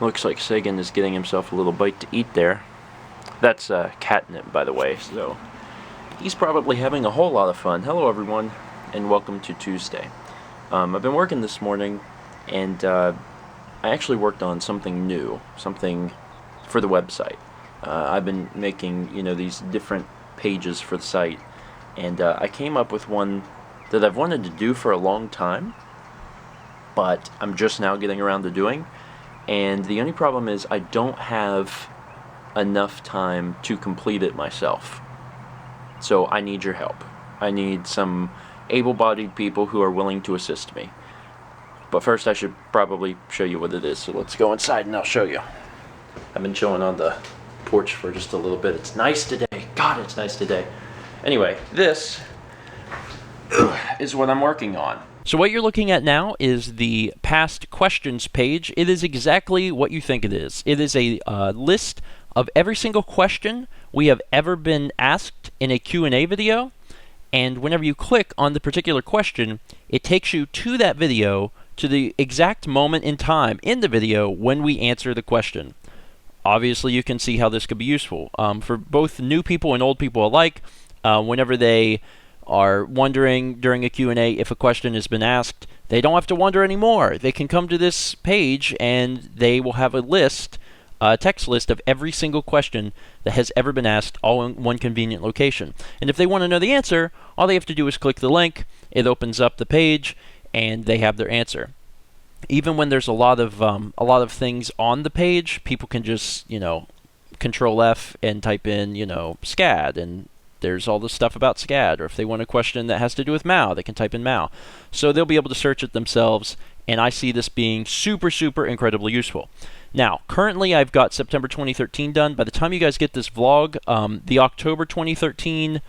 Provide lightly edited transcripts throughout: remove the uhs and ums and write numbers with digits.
Looks like Sagan is getting himself a little bite to eat there. That's catnip, by the way, so he's probably having a whole lot of fun. Hello, everyone, and welcome to Tuesday. I've been working this morning, and I actually worked on something new, something for the website. I've been making, these different pages for the site, and I came up with one that I've wanted to do for a long time, but I'm just now getting around to doing. And the only problem is I don't have enough time to complete it myself. So I need your help. I need some able-bodied people who are willing to assist me. But first I should probably show you what it is. So let's go inside and I'll show you. I've been chilling on the porch for just a little bit. It's nice today. God, it's nice today. Anyway, this is what I'm working on. So what you're looking at now is the past questions page. It is exactly what you think it is. It is a list of every single question we have ever been asked in a Q&A video, and whenever you click on the particular question, it takes you to that video, to the exact moment in time in the video when we answer the question. Obviously, you can see how this could be useful for both new people and old people alike. Whenever they are wondering during a Q&A if a question has been asked, they don't have to wonder anymore. They can come to this page and they will have a list, a text list of every single question that has ever been asked, all in one convenient location. And if they want to know the answer, all they have to do is click the link, it opens up the page, and they have their answer. Even when there's a lot of things on the page, people can just, Control F and type in, SCAD, and there's all this stuff about SCAD, or if they want a question that has to do with MAU, they can type in MAU. So they'll be able to search it themselves, and I see this being super, super incredibly useful. Now, currently I've got September 2013 done. By the time you guys get this vlog, the October 2013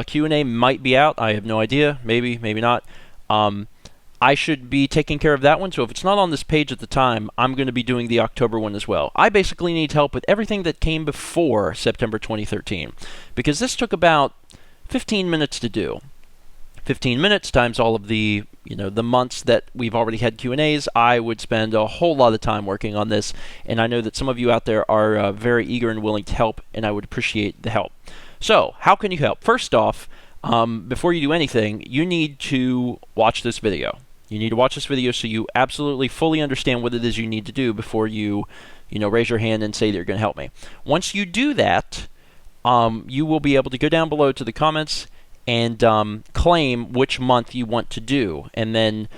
Q&A might be out. I have no idea. Maybe, maybe not. I should be taking care of that one, so if it's not on this page at the time, I'm going to be doing the October one as well. I basically need help with everything that came before September 2013, because this took about 15 minutes to do. 15 minutes times all of the, the months that we've already had Q&As, I would spend a whole lot of time working on this, and I know that some of you out there are very eager and willing to help, and I would appreciate the help. So, how can you help? First off, before you do anything, you need to watch this video. You need to watch this video so you absolutely fully understand what it is you need to do before you, raise your hand and say that you're going to help me. Once you do that, you will be able to go down below to the comments and claim which month you want to do. And then,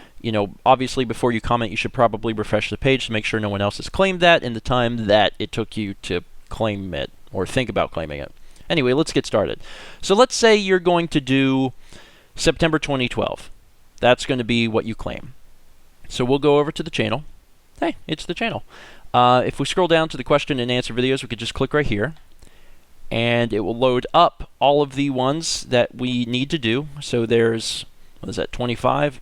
obviously before you comment, you should probably refresh the page to make sure no one else has claimed that in the time that it took you to claim it or think about claiming it. Anyway, let's get started. So let's say you're going to do September 2012. That's going to be what you claim. So we'll go over to the channel. Hey, it's the channel. If we scroll down to the question and answer videos, we could just click right here. And it will load up all of the ones that we need to do. So there's, 25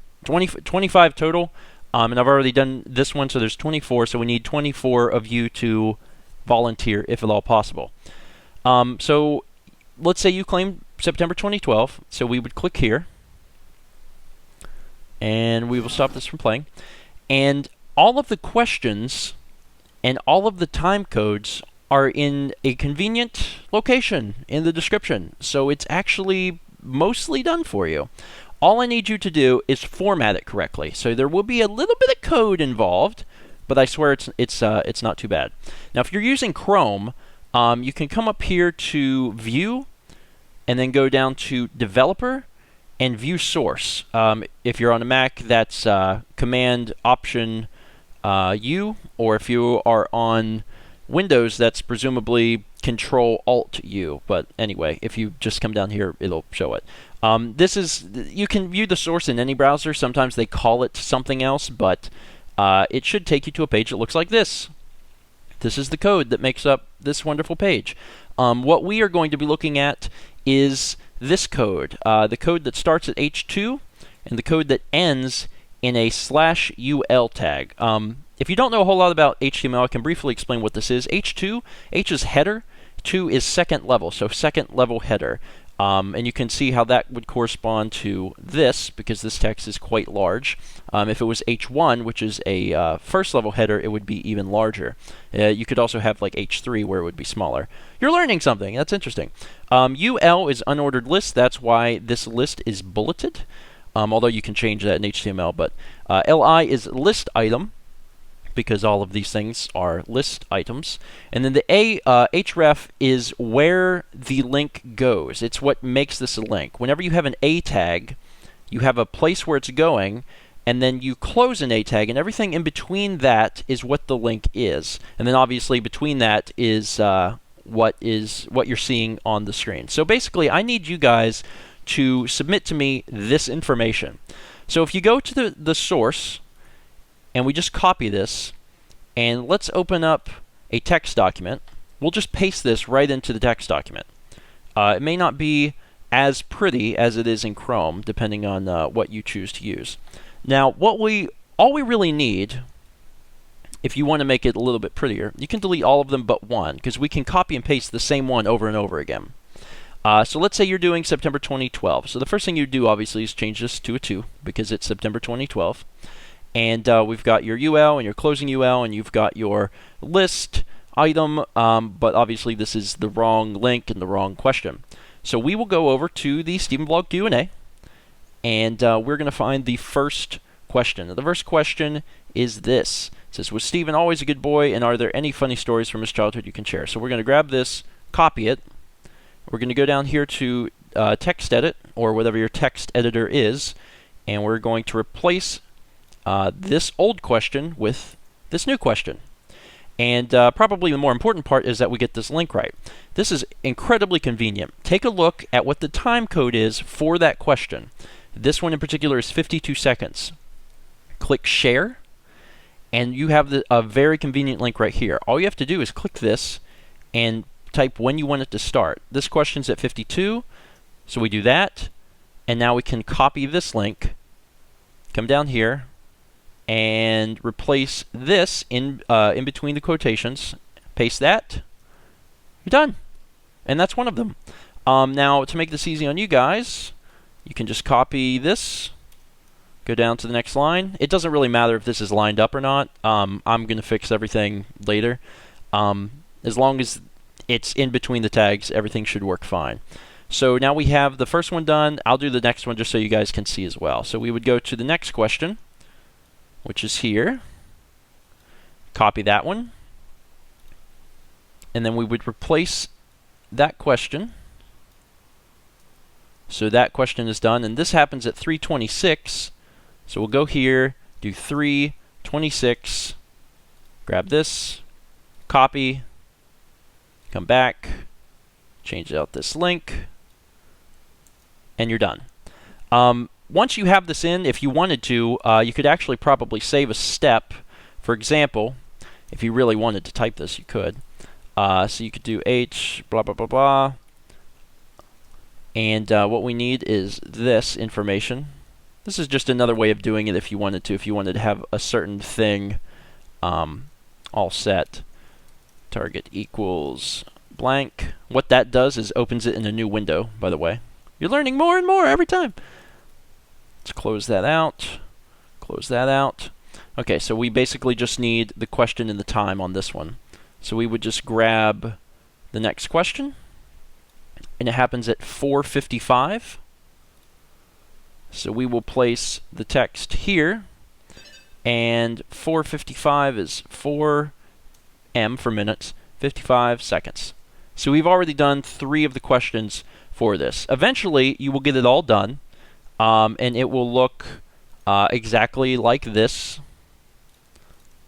total. And I've already done this one, so there's 24. So we need 24 of you to volunteer, if at all possible. So let's say you claim September 2012. So we would click here. And we will stop this from playing. And all of the questions and all of the time codes are in a convenient location in the description. So it's actually mostly done for you. All I need you to do is format it correctly. So there will be a little bit of code involved, but I swear it's not too bad. Now, if you're using Chrome, you can come up here to View, and then go down to Developer, and View Source. If you're on a Mac, that's Command Option U, or if you are on Windows, that's presumably Control Alt U. But anyway, if you just come down here, it'll show it. You can view the source in any browser. Sometimes they call it something else, but it should take you to a page that looks like this. This is the code that makes up this wonderful page. What we are going to be looking at is this code, the code that starts at H2 and the code that ends in a /UL tag. If you don't know a whole lot about HTML, I can briefly explain what this is. H2, H is header, 2 is second level, so second level header. And you can see how that would correspond to this, because this text is quite large. If it was H1, which is a first level header, it would be even larger. You could also have like H3 where it would be smaller. You're learning something. That's interesting. UL is unordered list. That's why this list is bulleted, although you can change that in HTML. But LI is list item, because all of these things are list items. And then the href is where the link goes. It's what makes this a link. Whenever you have an A tag, you have a place where it's going, and then you close an A tag, and everything in between that is what the link is. And then obviously between that is what you're seeing on the screen. So basically, I need you guys to submit to me this information. So if you go to the source, and we just copy this, and let's open up a text document. We'll just paste this right into the text document. It may not be as pretty as it is in Chrome, depending on what you choose to use. Now, all we really need, if you want to make it a little bit prettier, you can delete all of them but one, because we can copy and paste the same one over and over again. So let's say you're doing September 2012. So the first thing you do, obviously, is change this to a 2, because it's September 2012. And we've got your UL and your closing UL, and you've got your list item, but obviously this is the wrong link and the wrong question. So we will go over to the Stephen Blog Q&A, and we're going to find the first question. Now, the first question is this. It says, was Stephen always a good boy, and are there any funny stories from his childhood you can share? So we're going to grab this, copy it. We're going to go down here to text edit, or whatever your text editor is, and we're going to replace this old question with this new question. And probably the more important part is that we get this link right. This is incredibly convenient. Take a look at what the time code is for that question. This one in particular is 52 seconds. Click share, and you have a very convenient link right here. All you have to do is click this and type when you want it to start. This question's at 52, so we do that, and now we can copy this link, come down here, and replace this in between the quotations, paste that, you're done. And that's one of them. Now, to make this easy on you guys, you can just copy this, go down to the next line. It doesn't really matter if this is lined up or not. I'm going to fix everything later. As long as it's in between the tags, everything should work fine. So now we have the first one done. I'll do the next one just so you guys can see as well. So we would go to the next question, which is here. Copy that one. And then we would replace that question. So that question is done, and this happens at 3:26. So we'll go here, do 3:26, grab this, copy, come back, change out this link, and you're done. Once you have this in, if you wanted to, you could actually probably save a step. For example, if you really wanted to type this, you could. So you could do H, blah, blah, blah, blah. And what we need is this information. This is just another way of doing it if you wanted to. If you wanted to have a certain thing all set. Target equals blank. What that does is opens it in a new window, by the way. You're learning more and more every time. Let's close that out. Close that out. Okay, so we basically just need the question and the time on this one. So we would just grab the next question, and it happens at 4:55. So we will place the text here, and 4:55 is 4M for minutes, 55 seconds. So we've already done 3 of the questions for this. Eventually, you will get it all done, and it will look exactly like this.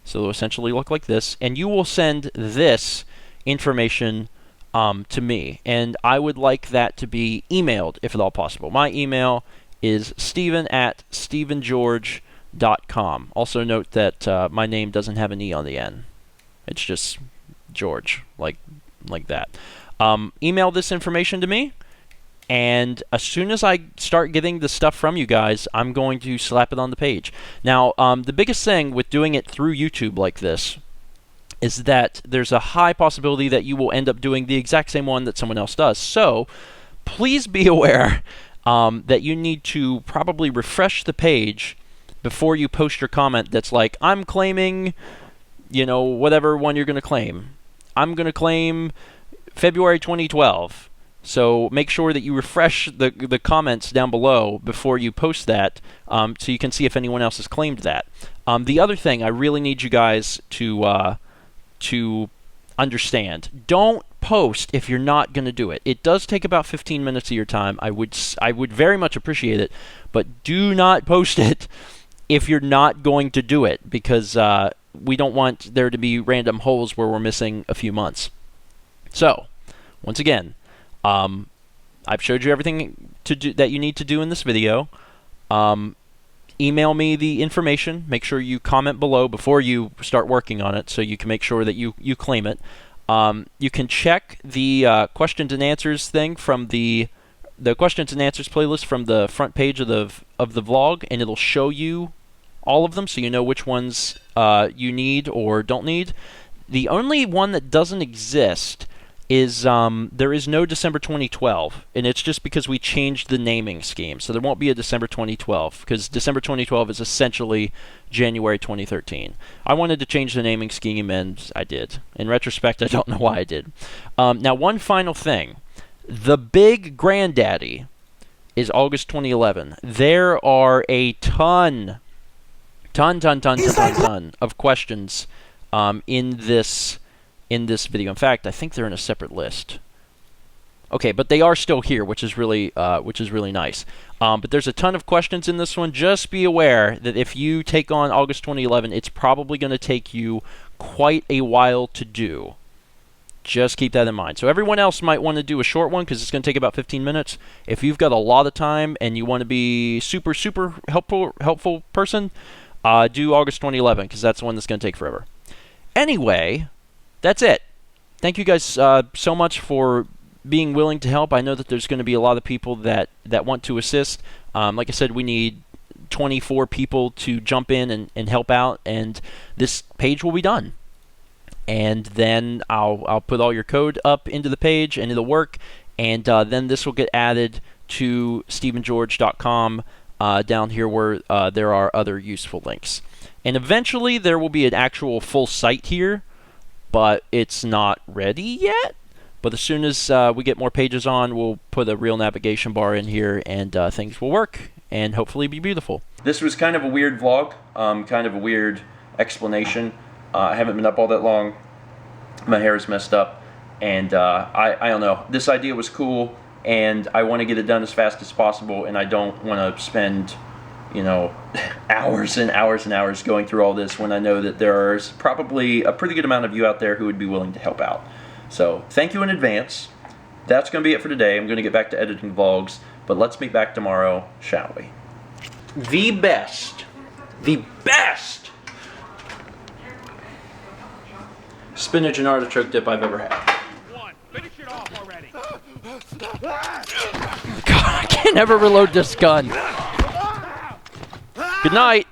So it'll essentially look like this, and you will send this information to me, and I would like that to be emailed if at all possible. My email is steven@stevengeorge.com. Also note that my name doesn't have an E on the end. It's just George, like that. Email this information to me, and as soon as I start getting the stuff from you guys, I'm going to slap it on the page. Now, the biggest thing with doing it through YouTube like this is that there's a high possibility that you will end up doing the exact same one that someone else does. So, please be aware that you need to probably refresh the page before you post your comment that's like, I'm claiming, you know, whatever one you're going to claim. I'm going to claim February 2012. So make sure that you refresh the comments down below before you post that, so you can see if anyone else has claimed that. The other thing I really need you guys to understand: don't post if you're not going to do it. It does take about 15 minutes of your time. I would very much appreciate it, but do not post it if you're not going to do it, because we don't want there to be random holes where we're missing a few months. So, once again, I've showed you everything that you need to do in this video. Email me the information. Make sure you comment below before you start working on it, so you can make sure that you claim it. You can check the questions and answers thing from the questions and answers playlist from the front page of the vlog, and it'll show you all of them, so you know which ones you need or don't need. The only one that doesn't exist is there is no December 2012, and it's just because we changed the naming scheme. So there won't be a December 2012, because December 2012 is essentially January 2013. I wanted to change the naming scheme, and I did. In retrospect, I don't know why I did. Now, one final thing. The big granddaddy is August 2011. There are a ton of questions in this video. In fact, I think they're in a separate list. Okay, but they are still here, which is really nice. But there's a ton of questions in this one. Just be aware that if you take on August 2011, it's probably going to take you quite a while to do. Just keep that in mind. So everyone else might want to do a short one because it's going to take about 15 minutes. If you've got a lot of time and you want to be super helpful person, do August 2011, because that's the one that's going to take forever. Anyway, that's it. Thank you guys so much for being willing to help. I know that there's going to be a lot of people that want to assist. Like I said, we need 24 people to jump in and help out, and this page will be done. And then I'll put all your code up into the page, and it'll work. And then this will get added to stephengeorge.com down here where there are other useful links. And eventually there will be an actual full site here, but it's not ready yet. But as soon as we get more pages on, we'll put a real navigation bar in here, and things will work and hopefully be beautiful. This was kind of a weird vlog, kind of a weird explanation. I haven't been up all that long. My hair is messed up, and I don't know. This idea was cool, and I want to get it done as fast as possible, and I don't want to spend, you know, hours and hours and hours going through all this when I know that there's probably a pretty good amount of you out there who would be willing to help out. So thank you in advance. That's going to be it for today. I'm going to get back to editing vlogs, but let's meet back tomorrow, shall we? The best spinach and artichoke dip I've ever had. Finish it off already. God, I can't ever reload this gun. Good night.